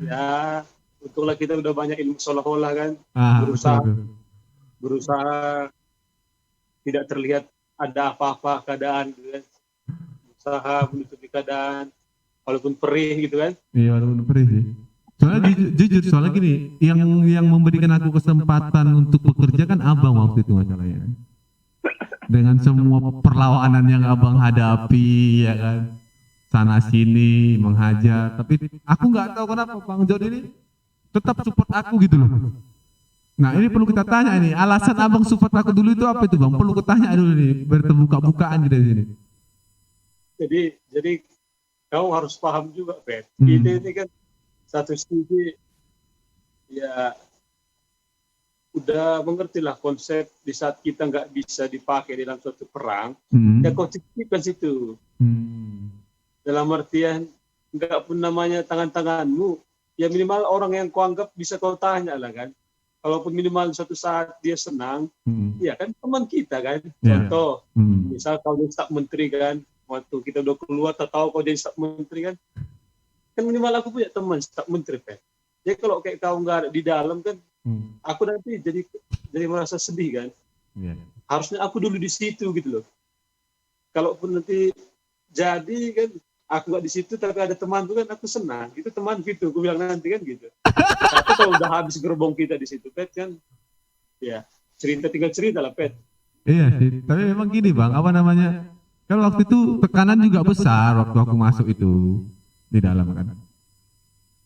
Ya, untunglah kita udah banyak ilmu seolah-olah kan, Betul, berusaha betul. berusaha tidak terlihat ada apa-apa keadaan gitu kan. Berusaha menutupi keadaan walaupun perih gitu kan. Iya, walaupun perih sih. Soalnya jujur, soalnya gini, yang memberikan aku kesempatan untuk bekerja kan abang waktu itu masalahnya. Dengan semua perlawanan yang abang hadapi, ya kan, sana sini menghajar. Tapi aku nggak tahu kenapa Bang Jod ini tetap support aku gitu loh. Nah ini perlu kita tanya ini, alasan abang support aku dulu itu apa itu bang? Perlu kita tanya dulu nih, berterbuka-bukaan gitu di sini. Jadi kau harus paham juga, Pet. Kita Hmm. ini kan satu sisi ya udah mengerti lah konsep di saat kita nggak bisa dipakai dalam suatu perang, ya Hmm. kau titipkan situ. Hmm. Dalam artian nggak pun namanya tangan-tanganmu, ya minimal orang yang kau anggap bisa kau tanya lah kan. Kalaupun minimal suatu saat dia senang, Hmm. ya kan teman kita kan. Ya. Contoh, Hmm. misal kau jadi staf menteri kan, waktu kita udah keluar, tak tahu kau jadi staf menteri kan minimal aku punya teman staf menteri kan. Jadi kalau kayak kau nggak ada di dalam kan, Hmm. aku nanti jadi merasa sedih kan. Ya. Harusnya aku dulu di situ gitu loh. Kalaupun nanti jadi kan, aku nggak di situ tapi ada teman tuh kan aku senang. Itu teman gitu, aku bilang nanti kan gitu. Tapi kalau udah habis gerbong kita di situ, Pet kan, ya cerita tinggal cerita lah, Pet. Iya sih, tapi memang gini bang, apa namanya? Kan waktu itu tekanan juga besar waktu aku masuk itu di dalam kan.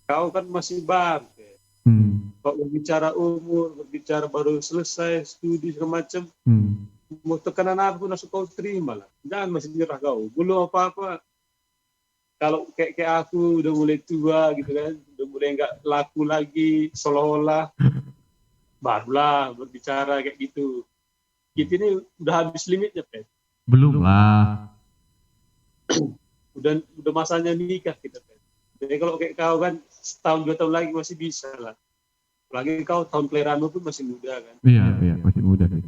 Kau kan masih baru, Pet. Hmm. Kalau berbicara umur, berbicara baru selesai studi segala macam, Hmm. mau tekanan apa pun langsung kau terima lah. Jangan masih nyerah kau. Belum apa-apa. Kalau kayak aku udah mulai tua gitu kan, udah mulai nggak laku lagi, seolah-olah barulah berbicara kayak gitu. Kita ini udah habis limitnya, Pet. Belum lah. Udah masanya nikah kita, Pet. Jadi kalau kayak kau kan setahun 2 tahun lagi masih bisa lah. Apalagi kau tahun kelahiranmu pun masih muda kan. Iya, iya, masih muda sih.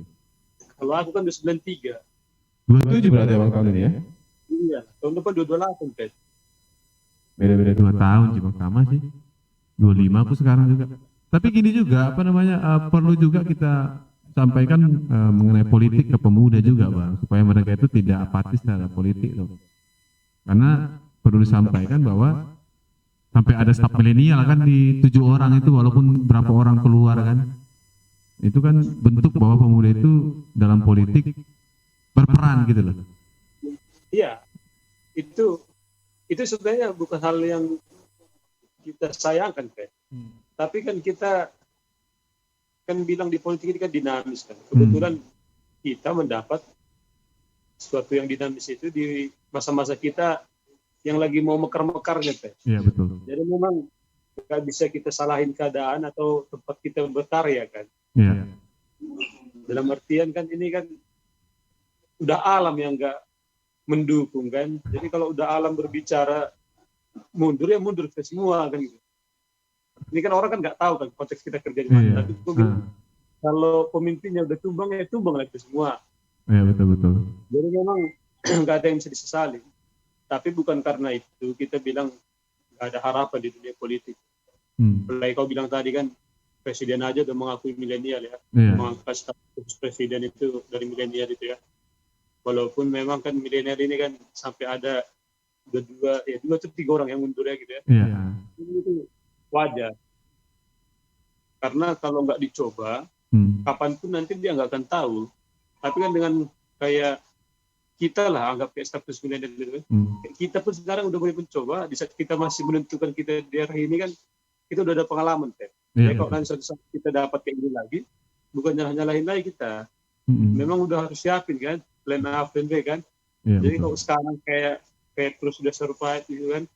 Kalau aku kan udah 93. 27 berarti abang tahun ini ya? Iya, tahun depan 228, Pet. Beda-beda 2 tahun sih bang, sama sih. 25 aku sekarang juga. Tapi gini juga, apa namanya, perlu juga kita sampaikan mengenai politik ke pemuda juga bang, supaya mereka itu tidak apatis terhadap politik loh. Karena perlu disampaikan bahwa sampai ada staf milenial kan di 7 orang itu, walaupun berapa orang keluar kan, itu kan bentuk bahwa pemuda itu dalam politik berperan gitu loh. Iya, itu sebenarnya bukan hal yang kita sayangkan, Pet. Tapi kan kita kan bilang di politik ini kan dinamis kan. Kebetulan kita mendapat sesuatu yang dinamis itu di masa-masa kita yang lagi mau mekar-mekarnya, Pet. Iya betul. Jadi memang nggak bisa kita salahin keadaan atau tempat kita berkarya kan. Iya. Dalam artian kan ini kan udah alam yang nggak mendukung kan. Jadi kalau udah alam berbicara mundur ya mundur ke semua kan gitu. Ini kan orang kan nggak tahu kan konteks kita kerja di mana. Iya. Tapi kalau pemimpinnya udah tumbang ya tumbang lah ke semua. Iya betul betul. Jadi memang nggak ada yang bisa disesali. Tapi bukan karena itu kita bilang nggak ada harapan di dunia politik. Mulai kau bilang tadi kan presiden aja udah mengakui milenial ya, mengangkat status presiden itu dari milenial itu ya. Walaupun memang kan milenial ini kan sampai ada dua atau tiga orang yang mundur ya gitu ya. Iya. Itu wajar. Karena kalau nggak dicoba, kapanpun nanti dia nggak akan tahu. Tapi kan dengan kayak kita lah anggap kayak status milenial gitu. Kita pun sekarang udah boleh mencoba. Di saat kita masih menentukan kita di daerah ini kan, kita udah ada pengalaman kan. Jadi kalau nanti suatu saat kita dapat kayak ini lagi, bukan nyalahin lagi kita. Memang udah harus siapin kan, plan A, plan B kan. Jadi kalau sekarang kayak terus sudah survive gitu kan,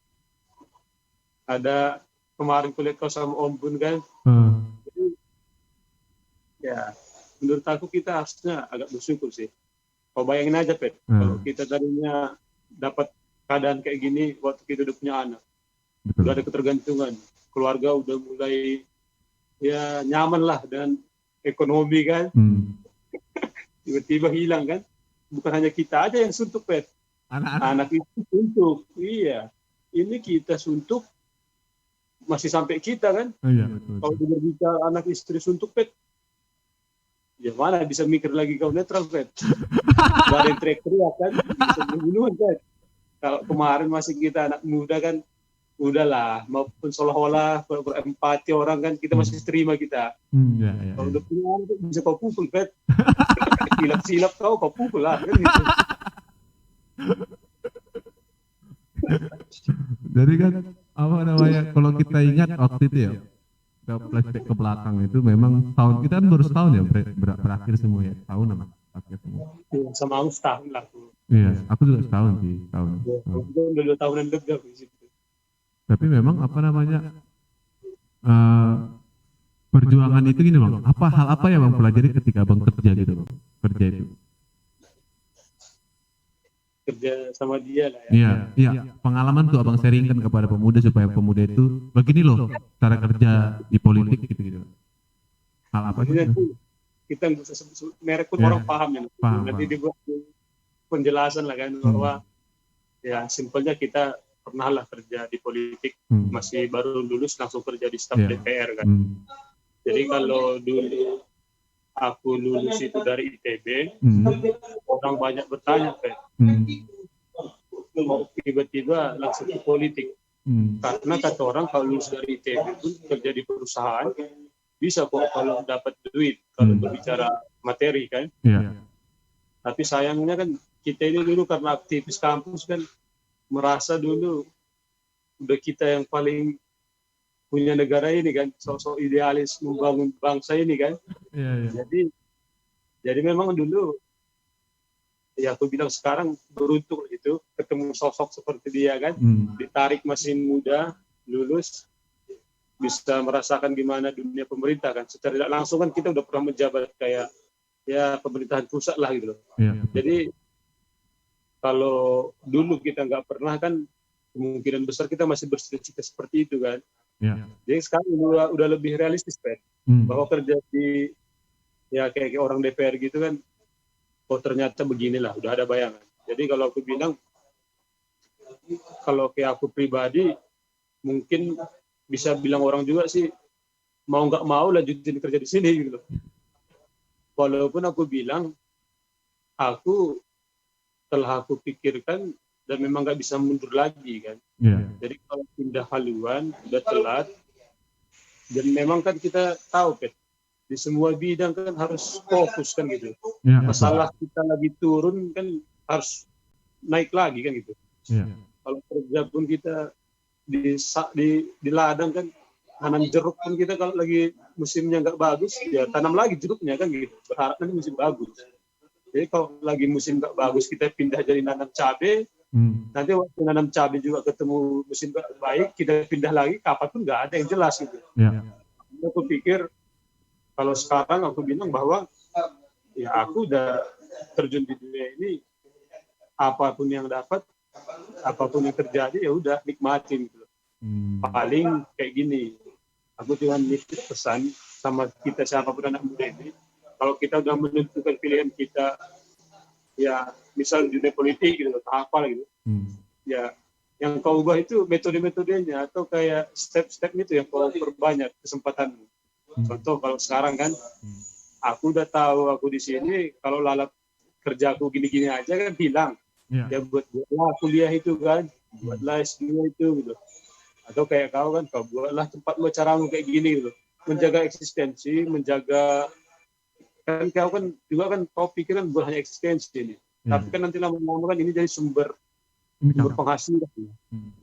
ada kemarin kulihat kau sama Om Bun kan. Jadi, ya menurut aku kita harusnya agak bersyukur sih. Kau bayangin aja, Pet, kalau kita tadinya dapat keadaan kayak gini waktu kita udah punya anak, udah ada ketergantungan, keluarga udah mulai ya nyaman lah dan ekonomi kan, tiba-tiba hilang kan. Bukan hanya kita aja yang suntuk, Pet. Anak itu suntuk, iya. Ini kita suntuk, masih sampai kita kan. Iya, betul. Kalau berbicara anak istri suntuk, Pet, ya mana bisa mikir lagi kau netral, Pet. Gak ada yang teriak-teriak kan, bisa pembunuhan, Pet. Kalau kemarin masih kita anak muda kan, udahlah, maupun seolah-olah berempati orang kan, kita masih terima kita. Ya. Kalau udah punya anak, bisa kau pukul, Pet. Silap-silap kau pukul lah. Kan gitu. Jadi kan apa namanya, kalau kita ingat waktu itu ya, ke flashback ke belakang itu memang tahun kita kan baru setahun ya berakhir semua ya, tahun apa berakhir semua. Ya, sama aku setahun lah. Iya, aku juga setahun sih, tahun. Aku udah 2 tahunan lebih di situ. Tapi memang apa namanya, perjuangan itu gini bang, hal apa yang bang pelajari ketika abang kerja gitu bang, kerja itu? Kerja sama dia lah ya. Iya, pengalaman tuh abang sharingkan kepada pemuda supaya pemuda itu begini loh cara kerja di politik gitu. Hal apa sih? Kita nggak usah sebut merek pun orang paham ya. Nanti dibuat penjelasan lah kan bahwa ya simpelnya kita pernah lah kerja di politik, masih baru lulus langsung kerja di staf DPR kan. Jadi kalau dulu aku lulus itu dari ITB, orang banyak bertanya kan, tiba-tiba langsung ke politik. Karena kata orang kalau lulus dari ITB pun kerja di perusahaan bisa kok kalau dapat duit, kalau berbicara materi kan. Tapi sayangnya kan kita ini dulu karena aktivis kampus kan merasa dulu udah kita yang paling punya negara ini kan, sosok idealis membangun bangsa ini kan. Jadi memang dulu ya aku bilang sekarang beruntung itu ketemu sosok seperti dia kan, ditarik masih muda, lulus, bisa merasakan gimana dunia pemerintah kan. Secara tidak langsung kan kita udah pernah menjabat kayak ya pemerintahan pusat lah gitu loh. Jadi kalau dulu kita nggak pernah kan, kemungkinan besar kita masih bercita-cita seperti itu kan. Jadi sekarang udah lebih realistis kan, bahwa kerja di ya kayak orang DPR gitu kan, oh ternyata beginilah, udah ada bayangan. Jadi kalau aku bilang, kalau kayak aku pribadi, mungkin bisa bilang orang juga sih, mau nggak mau lanjutin kerja di sini gitu. Walaupun aku bilang, setelah aku pikirkan, dan memang nggak bisa mundur lagi kan. Jadi kalau pindah haluan, udah telat, dan memang kan kita tahu kan, di semua bidang kan harus fokus kan gitu. Masalah kita lagi turun kan harus naik lagi kan gitu. Kalau kerja pun kita di ladang kan, tanam jeruk pun kita kalau lagi musimnya nggak bagus, ya tanam lagi jeruknya kan gitu. Berharap nanti musim bagus. Jadi kalau lagi musim nggak bagus, kita pindah jadi nanam cabai. Nanti waktu nanam cabai juga ketemu musim baik, kita pindah lagi, kapan pun nggak ada yang jelas gitu. Aku pikir kalau sekarang aku bilang bahwa ya aku udah terjun di dunia ini, apapun yang dapat, apapun yang terjadi ya udah nikmatin gitu. Paling kayak gini, aku cuma nitip pesan sama kita siapapun anak muda ini, kalau kita udah menentukan pilihan kita, ya misal di dunia politik gitu, apa gitu, ya yang kau ubah itu metode-metodenya atau kayak step-step itu yang kau perbanyak kesempatanmu. Contoh kalau sekarang kan, aku udah tahu aku di sini, kalau lalap kerjaku gini-gini aja kan hilang. Ya buatlah kuliah itu kan, buatlah S2 itu gitu. Atau kayak kau kan, kau buatlah tempat caramu kayak gini gitu. Menjaga eksistensi, menjaga, kan kau kan juga kan kau pikiran bukan hanya eksistensi ini. Tapi kan nanti lama-lama kan ini jadi sumber penghasilan.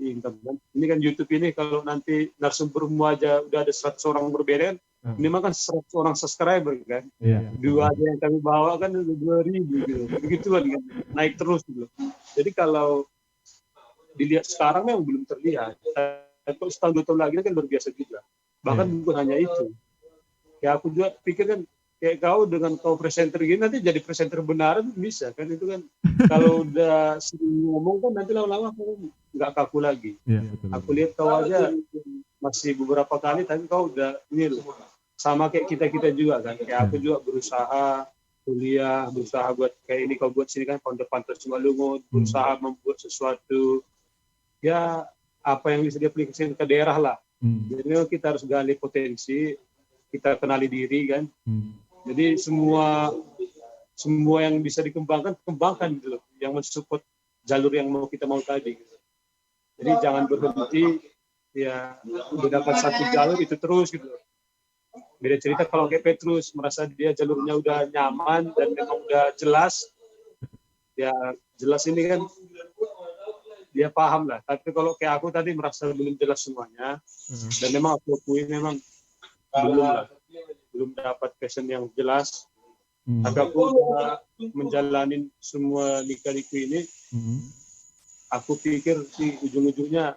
Ini kan YouTube ini kalau nanti narasumbermu aja udah ada 100 orang berbeda kan, ini mah kan 100 orang subscriber kan. Dua aja yang kami bawa kan 2.000 gitu. Begitu kan, naik terus gitu. Jadi kalau dilihat sekarang memang belum terlihat. Tapi setahun 2 tahun lagi kan luar biasa juga. Bahkan bukan hanya itu. Ya aku juga pikir kan, kayak kau dengan kau presenter gini nanti jadi presenter benaran bisa kan, itu kan. Kalau udah sering ngomong kan nanti lama-lama aku nggak kaku lagi. Aku lihat kau aja masih beberapa kali, tapi kau udah ini loh. Sama kayak kita juga kan. Kayak aku juga berusaha kuliah, berusaha buat kayak ini kau buat sini kan, Founder Pantas Simalungun, berusaha membuat sesuatu ya apa yang bisa diaplikasikan ke daerah lah. Jadi memang kita harus gali potensi, kita kenali diri kan. Jadi semua yang bisa dikembangkan, kembangkan gitu loh, yang mensupport jalur yang kita mau tadi. Gitu. Jadi jangan berhenti, ya udah dapat satu jalur itu terus gitu loh. Beda cerita kalau kayak Petrus merasa dia jalurnya udah nyaman dan memang udah jelas, ya jelas ini kan dia paham lah. Tapi kalau kayak aku tadi merasa belum jelas semuanya, dan memang aku akui memang belum dapat passion yang jelas. Tapi aku menjalani semua lika-liku ini, aku pikir sih ujung-ujungnya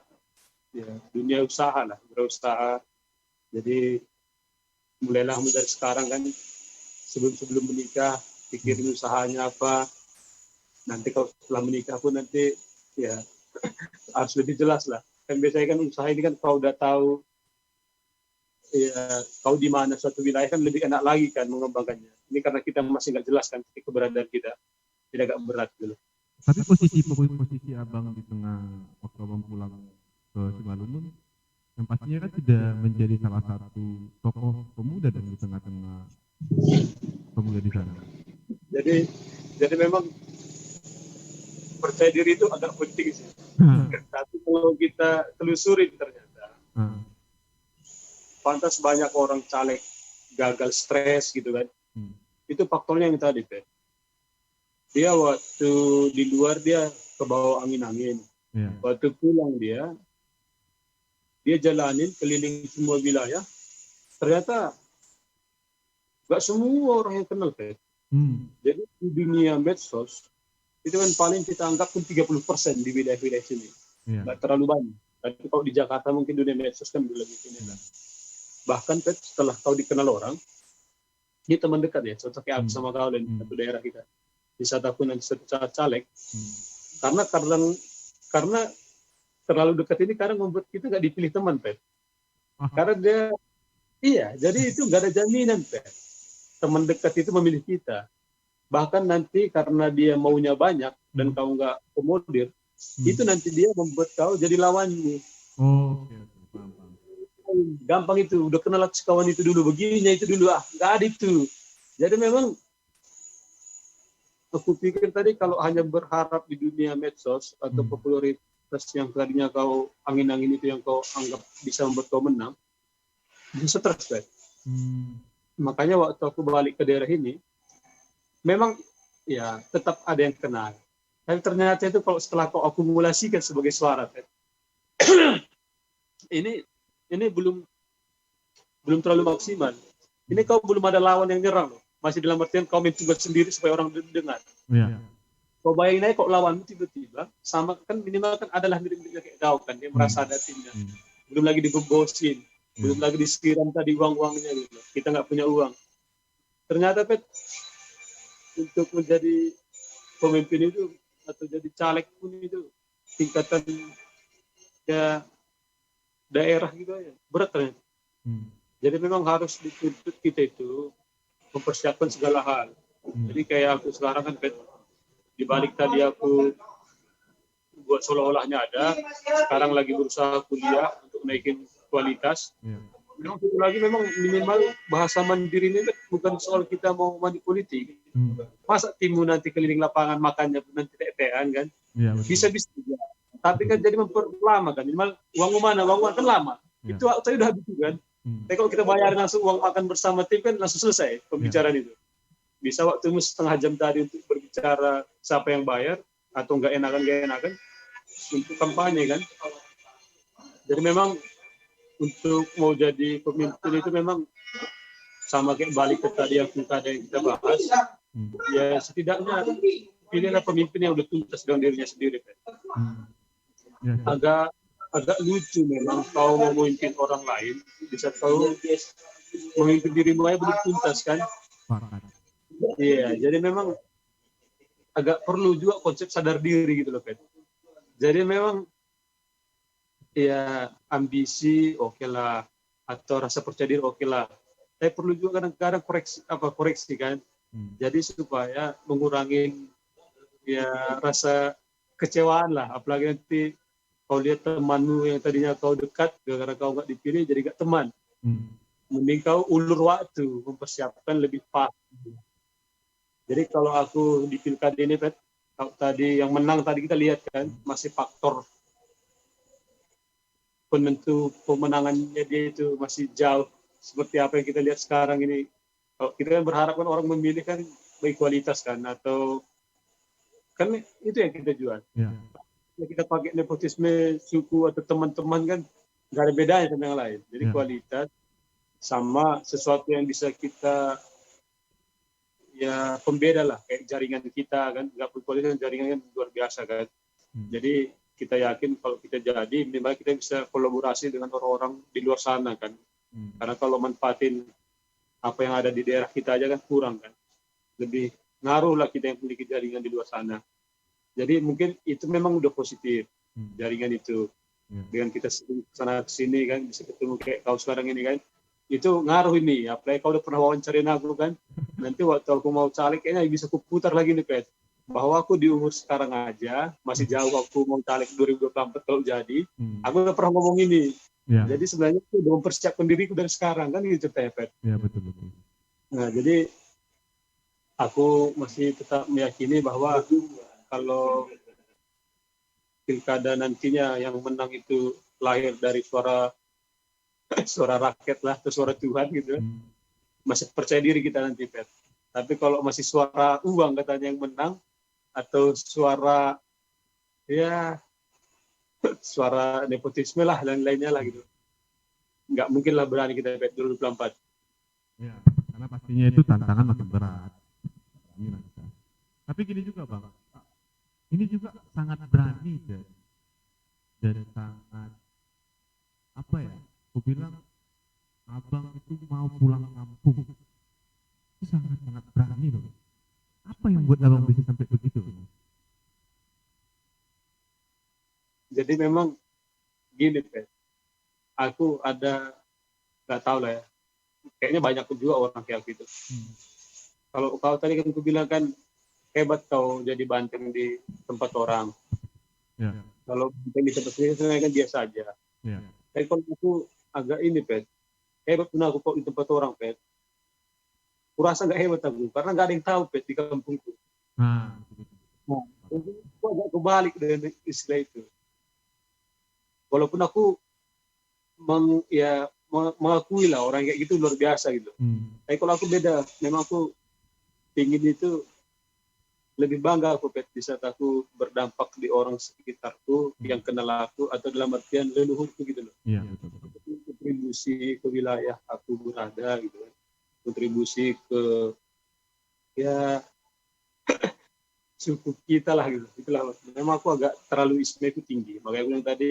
ya dunia usaha lah, berusaha. Jadi mulailah dari sekarang kan, sebelum menikah pikirin usahanya apa. Nanti kalau setelah menikah pun nanti ya harus lebih jelas lah. Kan biasanya kan usaha ini kan kau udah tahu ya kau di mana suatu wilayah kan lebih enak lagi kan mengembangkannya. Ini karena kita masih nggak jelas kan keberadaan kita, tidak agak berat dulu. Tapi posisi abang di tengah waktu abang pulang ke Simalungun, yang pastinya kan sudah menjadi salah satu tokoh pemuda dan di tengah-tengah pemuda di sana. Jadi memang percaya diri itu agak penting sih. Tapi kalau kita telusuri ternyata, pantas banyak orang caleg gagal stres gitu kan. Itu faktornya yang tadi, Pak. Dia waktu di luar dia kebawa angin-angin. Waktu pulang dia jalanin keliling semua wilayah. Ternyata nggak semua orang yang kenal, Pak. Jadi di dunia medsos itu kan paling kita anggap pun 30% di wilayah-wilayah sini. Nggak terlalu banyak. Tapi kalau di Jakarta mungkin dunia medsos kan lebih ini lah. Bahkan Pet, setelah kau dikenal orang, ini teman dekat ya, cocok kayak aku sama kau dan satu daerah kita. Di saat aku nanti saat caleg, karena terlalu dekat ini kadang membuat kita nggak dipilih teman, Pet. Karena jadi itu nggak ada jaminan, Pet. Teman dekat itu memilih kita. Bahkan nanti karena dia maunya banyak dan kau nggak komodir, itu nanti dia membuat kau jadi lawannya. Gampang itu, udah kenal kawan itu dulu, begininya itu dulu, nggak ada itu. Jadi memang aku pikir tadi kalau hanya berharap di dunia medsos atau popularitas yang tadinya kau angin-angin itu yang kau anggap bisa membuat kau menang, bisa stres, Pak. Makanya waktu aku balik ke daerah ini, memang ya tetap ada yang kenal. Tapi ternyata itu kalau setelah kau akumulasikan sebagai suara, Pak, ini belum terlalu maksimal. Ini kau belum ada lawan yang nyerang loh. Masih dalam artian kau main tugas sendiri supaya orang dengar. Kau bayangin aja kok lawan tiba-tiba sama kan minimal kan adalah mirip-mirip kayak kau kan, dia merasa ada timnya. Belum lagi dibobosin, belum lagi disiram tadi uang-uangnya gitu. Kita nggak punya uang. Ternyata Pet, untuk menjadi pemimpin itu atau jadi caleg pun itu tingkatan ya daerah gitu aja berat ternyata. Jadi memang harus dituntut kita itu mempersiapkan segala hal. Jadi kayak aku sekarang kan di balik tadi aku buat seolah-olahnya ada, sekarang lagi berusaha kuliah untuk naikin kualitas. Memang itu lagi memang minimal bahasa mandiri ini bukan soal kita mau mandi politik. Masa timu nanti keliling lapangan makannya nanti tetean kan? Bisa-bisa juga. Tapi kan jadi memperlama kan. Minimal uang mana? Uang kan lama. Itu saya udah habis kan. Tapi kalau kita bayarin langsung uang makan bersama tim kan langsung selesai pembicaraan itu. Bisa waktumu setengah jam tadi untuk berbicara siapa yang bayar atau nggak enakan untuk kampanye kan. Jadi memang untuk mau jadi pemimpin itu memang sama kayak balik ke tadi yang kita bahas. Ya setidaknya pilihlah pemimpin yang udah tuntas dengan dirinya sendiri. Agak lucu memang kau mau memimpin orang lain bisa kau memimpin dirimu aja belum tuntas kan. Iya, jadi memang agak perlu juga konsep sadar diri gitu loh, Pet. Jadi memang ya ambisi oke lah, atau rasa percaya diri oke lah. Tapi perlu juga kadang-kadang koreksi kan. Jadi supaya mengurangi ya rasa kecewaan lah, apalagi nanti kau lihat temanmu yang tadinya kau dekat, gara-gara kau nggak dipilih jadi nggak teman. Mending kau ulur waktu, mempersiapkan lebih pasti. Jadi kalau aku di pilkada ini, Pet, tadi yang menang tadi kita lihat kan, masih faktor penentu pemenangannya dia itu masih jauh seperti apa yang kita lihat sekarang ini. Kalau kita kan berharap kan orang memilih kan baik kualitas kan, atau kan itu yang kita jual. Ya. Kita pakai nepotisme suku atau teman-teman kan nggak ada bedanya sama yang lain. Jadi kualitas sama sesuatu yang bisa kita ya pembeda lah, kayak jaringan kita kan, nggak perlu kualitas, jaringan kan luar biasa kan. Jadi kita yakin kalau kita jadi, minimal kita bisa kolaborasi dengan orang-orang di luar sana kan. Karena kalau manfaatin apa yang ada di daerah kita aja kan kurang kan. Lebih ngaruh lah kita yang memiliki jaringan di luar sana. Jadi mungkin itu memang udah positif, jaringan itu. Dengan kita sana sini kan, bisa ketemu kayak kau sekarang ini kan, itu ngaruh ini. Apalagi kau udah pernah wawancarin aku kan, nanti waktu aku mau caleg kayaknya bisa kuputar lagi nih, Pet. Bahwa aku di umur sekarang aja, masih jauh aku mau caleg 2024 kalau jadi, aku udah pernah ngomong ini. Jadi sebenarnya aku udah mempersiapkan diriku dari sekarang kan, gitu Pet. Ya, betul-betul. Nah, jadi aku masih tetap meyakini bahwa kalau pilkada nantinya yang menang itu lahir dari suara rakyat lah, atau suara Tuhan gitu, masih percaya diri kita nanti, Pet. Tapi kalau masih suara uang katanya yang menang, atau suara suara nepotisme lah dan lainnya lah gitu, nggak mungkin lah berani kita, Pet, 2024. Ya, karena pastinya itu tantangan makin berat. Tapi gini juga, Bang, ini juga sangat berani dan sangat apa ya? Aku bilang abang itu mau pulang kampung itu sangat berani loh. Apa yang buat abang bisa sampai begitu? Jadi memang gini, Pet. Aku ada nggak tahu lah ya. Kayaknya banyak juga orang kayak gitu. Kalau kau tadi kan aku bilang kan hebat kau jadi banteng di tempat orang. Ya. Kalau banteng di tempat sendiri sebenarnya kan biasa aja. Ya. Tapi kalau aku agak ini, Pet, hebat pun aku kok di tempat orang, Pet. Kurasa nggak hebat aku, karena nggak ada yang tahu, Pet, di kampungku. Nah, aku agak kebalik dengan istilah itu. Walaupun aku mengakui lah orang kayak gitu luar biasa gitu. Tapi kalau aku beda, memang aku ingin itu lebih bangga aku, Pet, di saat aku berdampak di orang sekitarku yang kenal aku, atau dalam artian leluhurku gitu loh. Iya, betul. Kontribusi ke wilayah aku berada gitu, kontribusi ke suku kita lah gitu. Itulah memang aku agak terlalu isme itu tinggi, makanya aku yang tadi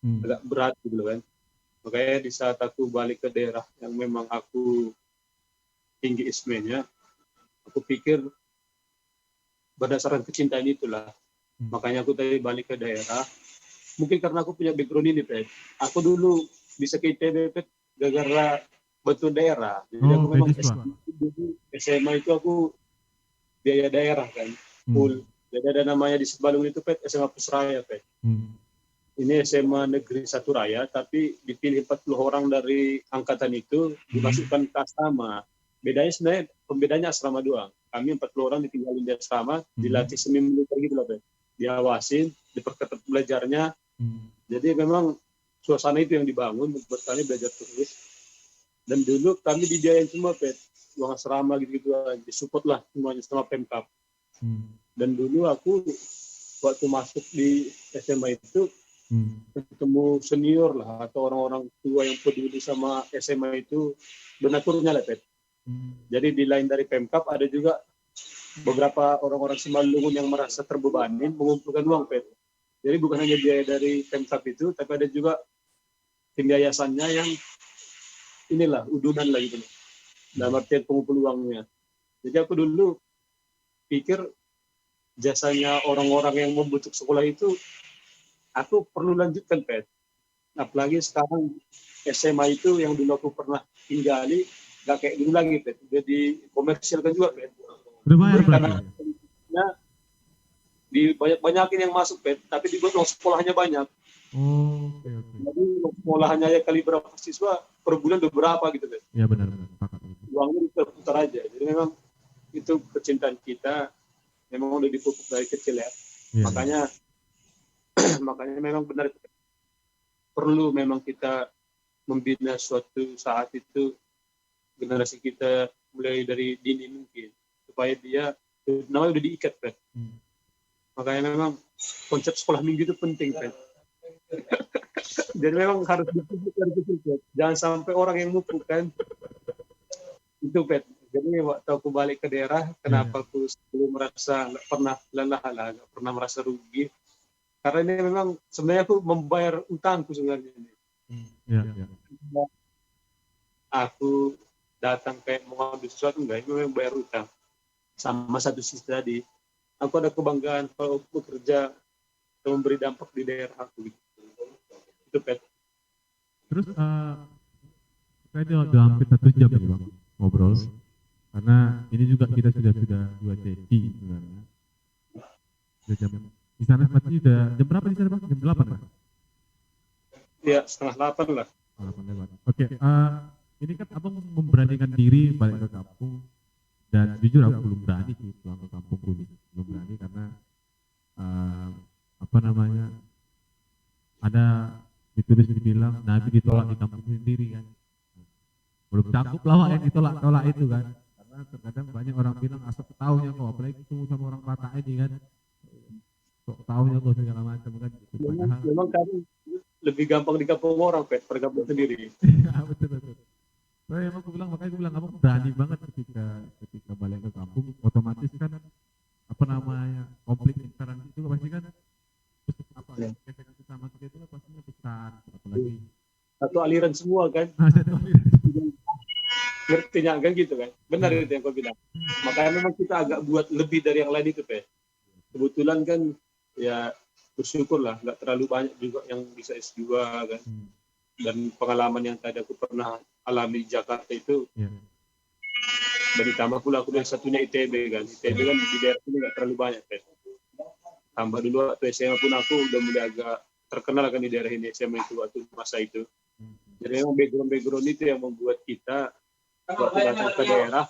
agak berat gitu loh kan. Makanya di saat aku balik ke daerah yang memang aku tinggi ismenya, aku pikir berdasarkan kecintaan itulah. Makanya aku tadi balik ke daerah. Mungkin karena aku punya background ini, Pet. Aku dulu bisa ke ITB, Pet, gara-gara bantu daerah. Jadi aku memang SMA itu aku biaya daerah kan, full. Jadi ada namanya di Sebalung itu, Pet, SMA Pusraya, Pet. Ini SMA Negeri 1 Raya, tapi dipilih 40 orang dari angkatan itu, dimasukkan ke asrama. Bedanya sebenarnya, pembedanya asrama doang. Kami 40 orang ditinggalin di asrama, dilatih semi militer gitu loh, Pet. Diawasin, diperketat belajarnya. Jadi memang suasana itu yang dibangun buat kami belajar terus. Dan dulu kami dibiayain semua, Pet. Uang asrama gitu-gitu, disupport lah semuanya sama Pemkab. Dan dulu aku waktu masuk di SMA itu, ketemu senior lah atau orang-orang tua yang peduli sama SMA itu benaturnya lah, Pet. Jadi di lain dari Pemkab ada juga beberapa orang-orang Simalungun yang merasa terbebani mengumpulkan uang, Pet. Jadi bukan hanya biaya dari Pemkab itu, tapi ada juga tim yayasannya yang inilah udunan lah gitu, dalam artian pengumpul uangnya. Jadi aku dulu pikir jasanya orang-orang yang membutuhkan sekolah itu aku perlu lanjutkan, Pet. Apalagi sekarang SMA itu yang dulu aku pernah tinggali, nggak kayak dulu lagi, Pet. Jadi komersial kan juga, Pet. Karena di banyak-banyakin yang masuk, Pet, tapi dibuat uang sekolahnya banyak. Oh, oke. Jadi sekolahannya ya kali berapa siswa per bulan udah berapa gitu kan. Ya benar. Sepakat. Uangnya diputar aja. Jadi memang itu kecintaan kita memang udah dipupuk dari kecil ya. Iya. Makanya makanya memang benar perlu memang kita membina suatu saat itu generasi kita mulai dari dini mungkin supaya dia namanya udah diikat kan. Makanya memang konsep sekolah minggu itu penting kan. Jadi memang harus dipupuk dari kecil kan. Jangan sampai orang yang mupuk kan itu Pet. Jadi waktu aku balik ke daerah, kenapa aku belum merasa nggak pernah lelah lah, nggak pernah merasa rugi. Karena ini memang sebenarnya aku membayar utangku sebenarnya. Iya. Aku datang kayak mau ngambil sesuatu enggak, itu memang bayar utang. Sama satu sisi tadi, aku ada kebanggaan kalau bekerja dan memberi dampak di daerah aku. Itu Pet. Terus kayaknya udah hampir 1 jam ya Bang ngobrol. Karena ini juga kita sudah 2 sesi sebenarnya. Sudah jam di sana masih udah jam berapa di sana Bang? Jam 8 kan? Ya, 7:30 lah. 8 lewat. Oke, ini kan Abang memberanikan diri balik ke kampung dan jujur aku belum berani sih pulang ke kampung belum berani karena apa namanya ada ditulis dibilang Nabi ditolak di kampung sendiri kan. Belum sanggup lawak yang ditolak itu kan. Karena terkadang banyak orang bilang asal tahunya kok, apalagi ketemu sama orang Batak ini kan. Sok tahunya kok segala macam kan. Memang kan lebih gampang di kampung orang, Pet, bergabung sendiri. Iya, betul. Makanya aku bilang abang berani banget ketika balik ke kampung, otomatis kan apa namanya konflik intern itu pasti kan apa ya gesekan sama kita itu pastinya besar, apalagi satu aliran semua kan. Ngertinya kan gitu kan. Benar itu yang kau bilang. Makanya memang kita agak buat lebih dari yang lain itu, Pet. Kebetulan kan ya bersyukur lah, nggak terlalu banyak juga yang bisa S2 kan. Dan pengalaman yang tadi aku pernah alami di Jakarta itu, dan ditambah pula aku yang satunya ITB kan. ITB kan di daerah ini nggak terlalu banyak kan. Tambah dulu waktu SMA pun aku udah mulai agak terkenal kan di daerah ini SMA itu waktu masa itu. Jadi memang background itu yang membuat kita waktu datang ke daerah,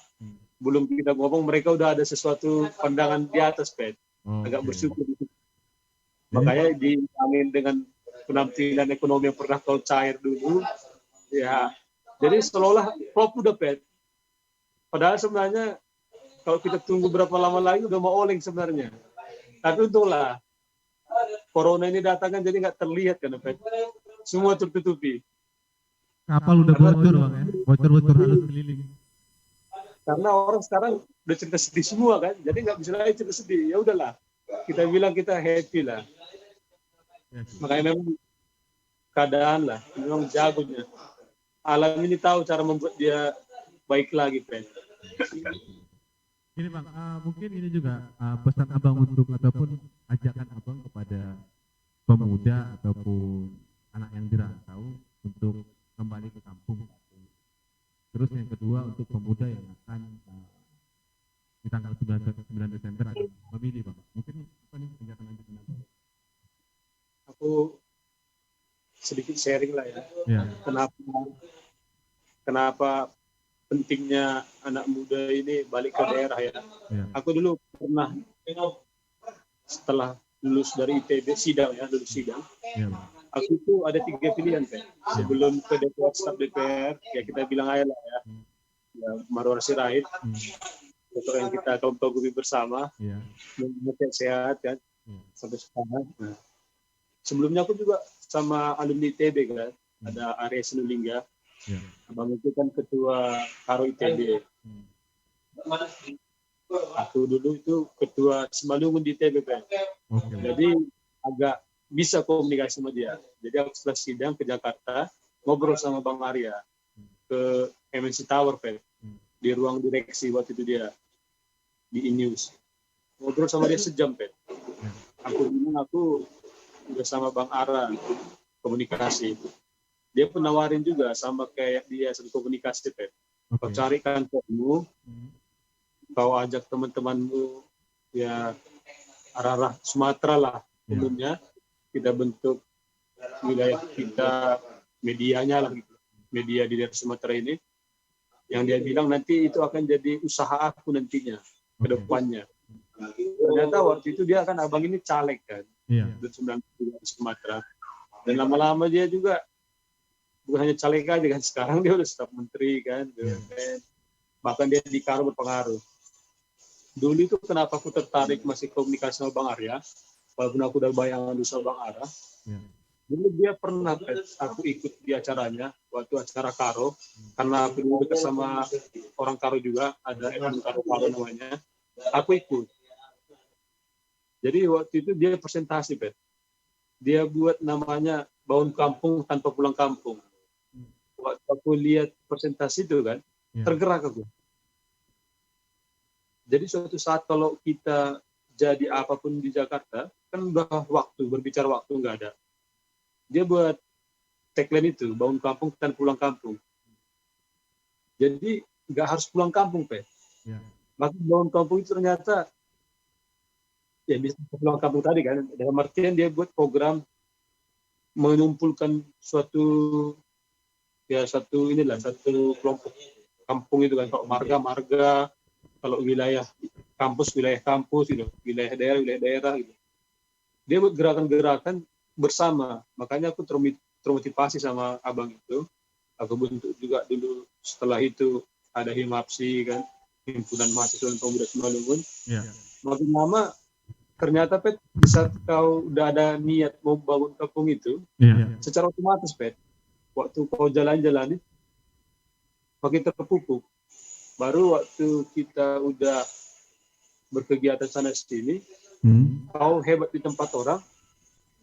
belum kita ngomong mereka udah ada sesuatu pandangan di atas, Pet. Agak bersyukur. Makanya diangin dengan penampilan ekonomi yang pernah kau cair dulu, ya. Jadi seolah-olah klop udah, Pet. Padahal sebenarnya kalau kita tunggu berapa lama lagi udah mau oleng sebenarnya. Tapi untunglah corona ini datang kan jadi nggak terlihat kan, Pet. Semua tertutupi. Kapal udah bocor Bang ya, bocor halus keliling. Karena orang sekarang udah cerita sedih semua kan, jadi nggak bisa lagi cerita sedih. Ya udahlah, kita bilang kita happy lah. Makanya memang keadaan lah, memang jagonya. Alam ini tahu cara membuat dia baik lagi, Pen. Ini Bang, mungkin ini juga pesan Abang untuk ataupun ajakan Abang kepada pemuda ataupun anak yang dirantau untuk kembali ke kampung. Terus yang kedua untuk pemuda yang akan di tanggal 9 Desember akan memilih Bang. Mungkin apa nih ajakan Abang? Aku sedikit sharing lah ya. Kenapa pentingnya anak muda ini balik ke daerah ya. Aku dulu pernah setelah lulus dari ITB lulus sidang. Aku itu ada 3 pilihan kan. Sebelum ke DPR, staf DPR, ya kita bilang aja lah ya. Ya Marwar Sirait, untuk yang kita kaum-kaum bersama, mengecat sehat kan, sampai sekarang. Nah, sebelumnya aku juga sama alumni ITB kan, ada Arya Sinulinga. Abang itu kan ketua Karo ITB. Aku dulu itu ketua Simalungun di ITB kan. Jadi agak bisa komunikasi sama dia. Jadi aku setelah sidang ke Jakarta, ngobrol sama Bang Arya ke MNC Tower, Pak, di ruang direksi waktu itu dia di E-News. Ngobrol sama dia sejam, Pak. Aku udah sama Bang Ara komunikasi. Dia pun nawarin juga sama kayak dia satu komunikasi, Pak. Kau carikan kamu, kau ajak teman-temanmu ya arah-arah Sumatera lah umumnya. Kita bentuk wilayah kita, medianya lah gitu, media di daerah Sumatera ini, yang dia bilang nanti itu akan jadi usaha aku nantinya ke depannya. Ternyata waktu itu dia kan abang ini caleg kan, di Sumatera, dan lama-lama dia juga bukan hanya caleg aja kan, sekarang dia udah staf menteri kan, bahkan dia di Karo berpengaruh. Dulu itu kenapa aku tertarik masih komunikasi sama Bang Arya, walaupun aku udah bayangan dulu sama Bang Ara. Dulu dia pernah aku ikut di acaranya, waktu acara Karo, karena aku dulu dekat sama orang Karo juga, ada Karo namanya, aku ikut. Jadi waktu itu dia presentasi, Pet. Dia buat namanya bangun kampung tanpa pulang kampung. Waktu aku lihat presentasi itu kan, tergerak aku. Jadi suatu saat kalau kita jadi apapun di Jakarta, kan udah waktu, berbicara waktu nggak ada. Dia buat tagline itu, bangun kampung dan pulang kampung. Jadi nggak harus pulang kampung, Pak. Maka bangun kampung itu ternyata, ya bisa pulang kampung tadi kan, dalam artian dia buat program mengumpulkan satu kelompok kampung itu kan, kalau marga, kalau wilayah kampus gitu, wilayah daerah gitu. Dia buat gerakan-gerakan bersama, makanya aku termotivasi sama abang itu. Aku bentuk juga dulu, setelah itu ada Himapsi kan, himpunan mahasiswa dan pemuda Simalungun. Makin lama ternyata Pet, bisa kau udah ada niat mau bangun kampung itu, secara otomatis Pet, waktu kau jalan-jalan makin terpupuk. Baru waktu kita udah berkegiatan sana sini, kau hebat di tempat orang,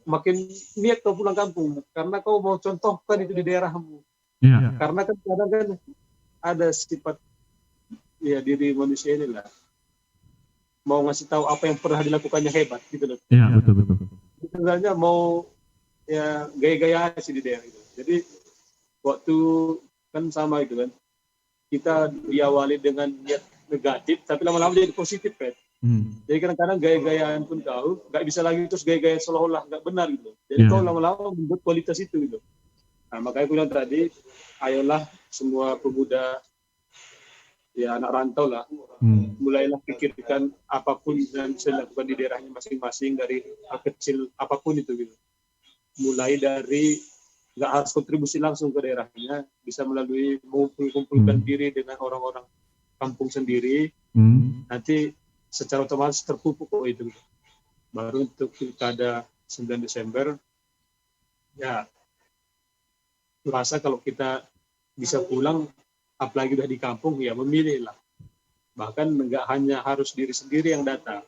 makin niat kau pulang kampung, karena kau mau contohkan itu di daerahmu. Karena kan kadang kan ada sifat ya diri manusia ini lah, mau ngasih tahu apa yang pernah dilakukannya hebat gitu loh. Iya, betul. Sebenarnya mau ya gaya-gaya sih di daerah itu. Jadi waktu kan sama itu kan, kita diawali dengan niat negatif, tapi lama-lama jadi positif kan. Jadi kadang-kadang gaya-gayaan pun kau nggak bisa lagi terus gaya-gaya seolah-olah nggak benar gitu. Jadi kau lama-lama membuat kualitas itu gitu. Nah makanya aku bilang tadi, ayolah semua pemuda, ya anak rantau lah, mulailah pikirkan apapun yang bisa dilakukan di daerahnya masing-masing, dari hal kecil apapun itu gitu. Mulai dari nggak harus kontribusi langsung ke daerahnya, bisa melalui mengumpulkan diri dengan orang-orang kampung sendiri, nanti secara otomatis terpupuk itu. Baru untuk pilkada 9 Desember, ya rasa kalau kita bisa pulang, apalagi udah di kampung, ya memilih lah. Bahkan nggak hanya harus diri sendiri yang datang.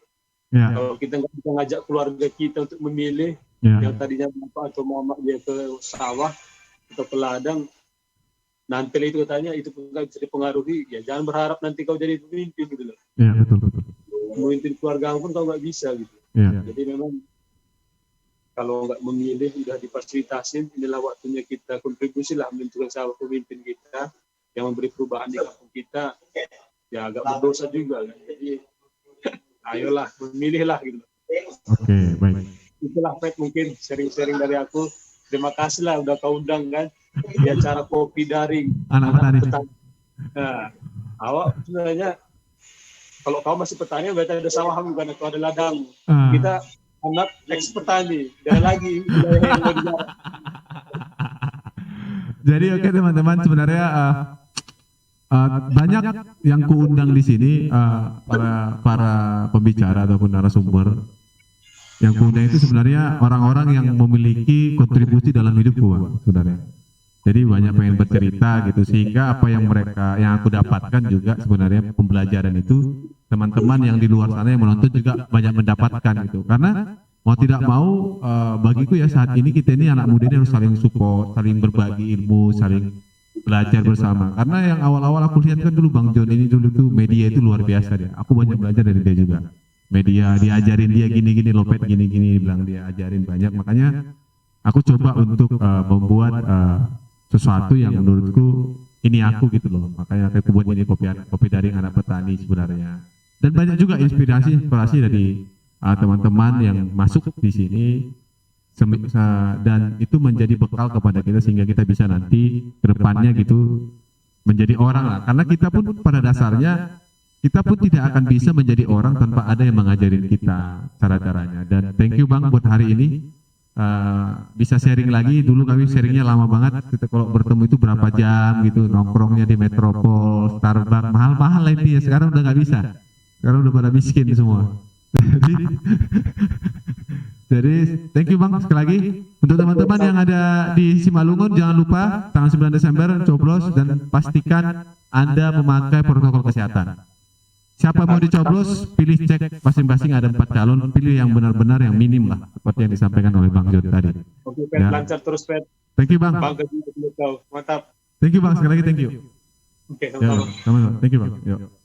Kalau kita nggak bisa ngajak keluarga kita untuk memilih, yang tadinya bapak atau mama dia ke sawah atau ke ladang, nanti itu katanya itu nggak bisa dipengaruhi, ya jangan berharap nanti kau jadi pemimpin gitu loh. Betul. Memimpin keluarga pun kau nggak bisa gitu. Jadi memang kalau nggak memilih, udah difasilitasin, inilah waktunya kita kontribusi lah menentukan siapa pemimpin kita yang memberi perubahan di kampung kita. Ya agak berdosa juga kan. Jadi ayolah memilihlah gitu. Oke, baik. Itulah Pet, mungkin sharing-sharing dari aku. Terima kasih lah udah kau undang kan di acara kopi daring anak petani. Nah, awak sebenarnya kalau kau masih petani berarti ada sawah bukan, atau ada ladang. Kita anak ex petani dan lagi jadi oke, teman-teman, sebenarnya banyak yang kuundang di sini, para pembicara ataupun narasumber yang kuundang itu sebenarnya orang-orang yang memiliki kontribusi dalam hidupku, sebenarnya. Jadi banyak pengen bercerita gitu, sehingga apa yang aku dapatkan juga sebenarnya pembelajaran itu, teman-teman yang di luar sana yang menonton juga banyak mendapatkan gitu. Karena mau tidak mau, bagiku ya saat ini kita ini anak muda ini harus saling support, saling berbagi ilmu, saling belajar bersama. Karena yang awal-awal aku lihat kan dulu Bang John ini dulu tuh media itu luar biasa dia. Aku banyak belajar dari dia juga. Media diajarin dia gini-gini, Lopet gini-gini, bilang dia ajarin banyak. Makanya aku coba untuk membuat sesuatu yang menurutku ini aku gitu loh. Makanya aku buat ini kopi daring anak petani sebenarnya. Dan banyak juga inspirasi dari teman-teman yang masuk di sini dan itu menjadi bekal kepada kita sehingga kita bisa nanti ke depannya gitu menjadi orang lah. Karena kita pun pada dasarnya kita pun tidak akan bisa menjadi orang tanpa ada yang mengajarin kita cara-caranya. Dan thank you Bang buat hari ini. Bisa sharing lagi. Dulu kami sharingnya lama banget. Kita kalau bertemu itu berapa jam gitu, nongkrongnya di Metropol, Starbucks, mahal-mahal lah itu ya. Sekarang udah nggak bisa. Sekarang udah pada miskin semua. Jadi thank you Bang sekali lagi. Untuk teman-teman yang ada di Simalungun, jangan lupa tanggal 9 Desember coblos dan pastikan Anda memakai protokol kesehatan. Siapa mau dicoblos, pilih cek masing-masing ada 4 calon, pilih yang benar-benar yang minim lah, seperti yang disampaikan oleh Bang Jod tadi. Oke, Pet, ya. Lancar terus, Pet. Thank you Bang. Mantap. Thank you Bang, sekali lagi thank you. Oke, sama-sama. Ya, sama-sama. Thank you Bang. Yuk.